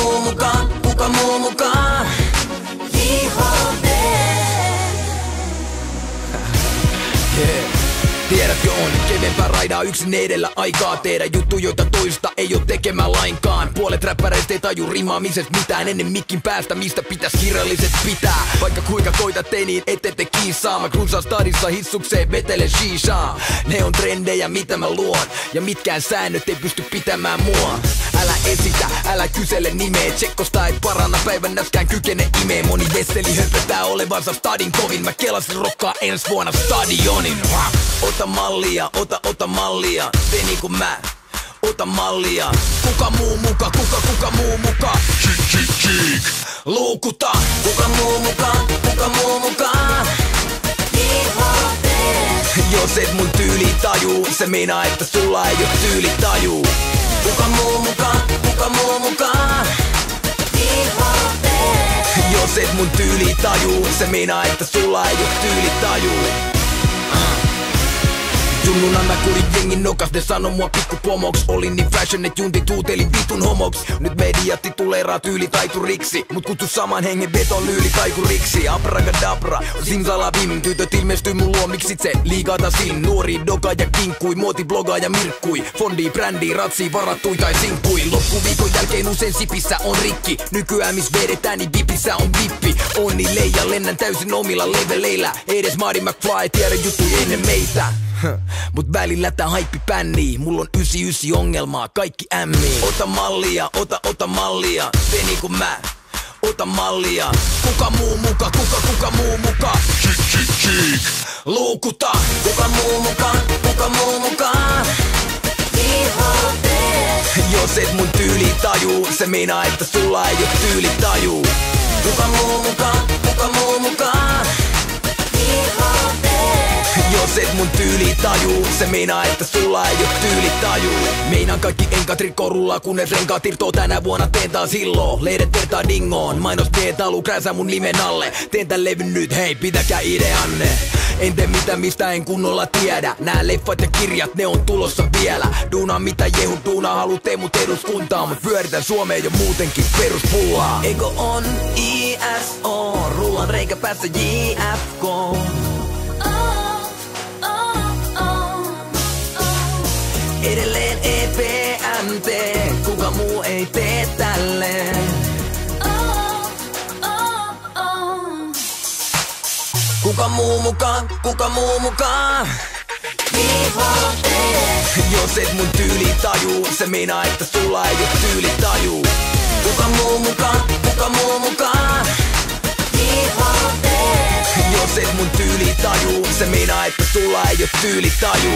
muu mukaan, kuka muu mukaan? JHD. Yeah. Tiedätkö on kevempää raidaa yksin edellä, aikaa tehdä juttu, joita toista ei oo tekemään lainkaan. Puolet räppäreistä ei taju rimaamisesta mitään ennen mikin päästä, mistä pitäis kirjalliset pitää. Vaikka kuinka koitat ei niin ette te kiisaa. Mä cruisaan stadissa hissukseen vetele shishaa. Ne on trendejä mitä mä luon, ja mitkään säännöt ei pysty pitämään mua. Älä esitä, älä kysele nimeä, tsekkosta ei paranna päivän näskään kykene imee. Moni vesseli höpötää olevansa stadin kovin, mä kelasin rokkaa ensi vuonna stadionin. Ota mallia, ota mallia, tee niinku mä. Ota mallia, kuka muu muka, kuka muu muka? Chick. Luukuta, Kuka muu mukaan, kuka muu mukaan? JHD. jos et mun tyyli taju, se meinaa että sulla ei oo tyyli taju. Kuka muu mukaan, kuka muu mukaan? JHD. Jos et mun tyyli taju, se meinaa että sulla ei oo tyyli taju. Junnuna mä kuulin jengin nokas, ne sano mua pikkupomoks. Olin niin fashion, et juntit huuteli vitun homoks. Nyt mediat tituleeraa tyylitaituriksi, mut kutsu saman hengen veton lyylitaikuriksi. Abragadabra, simsalabim, tytöt ilmestyy mun luo, miksit se liigatasin. Nuori doga ja kinkkui, muoti blogaa ja mirkkui. Fondi, brändi, ratsi, varattui tai sinkkui. Loppuviikon jälkeen usein sipissä on rikki. Nykyään miss vedetään niin vipissä on vippi. Onni leija, lennän täysin omilla leveleillä. Edes Marty McFly tiedä juttuja ennen meitä. Mut välillä tää haippi pännii, mulla on 99 ongelmaa, kaikki ämmii. Ota mallia, ota mallia, tee niinku mä. Ota mallia, kuka muu muka, kuka muu muka? Chick. Luukuta, Kuka muu mukaan, kuka muu mukaan? JHD. jos et mun tyyli taju, se meinaa että sulla ei oo tyyli taju. Kuka muu mukaan, kuka muu mukaan? JHD. Jos et mun tyyli taju, se meinaa että sulla ei oo tyyli taju. Meinaan kaikki enkat rikkoo rullaa, kunnes renkaat irtoo tänä vuonna teen taas hilloa. Lehdet vertaa dingoon, mainos talu krääsää mun nimen alle. Teen tän levyn nyt, hei pitäkää ideanne. En tee mitään mistä en kunnolla tiedä. Nää leffat ja kirjat ne on tulossa vielä. Duunaa mitä jehu, duunaa halu tee mut eduskuntaa. Mut pyöritän Suomeen jo muutenkin peruspullaa. Ego on ISO, rullan reikä päässä JFK. Edelleen EPMT, kuka muu ei tee tälleen. Kuka muu mukaan, kuka muu mukaan? JHD. Jos et mun tyyli taju, se meinaa että sulla ei oo tyyli taju. Kuka muu mukaan, kuka muu mukaan? JHD. Jos et mun tyyli taju, se meinaa että sulla ei oo tyyli taju.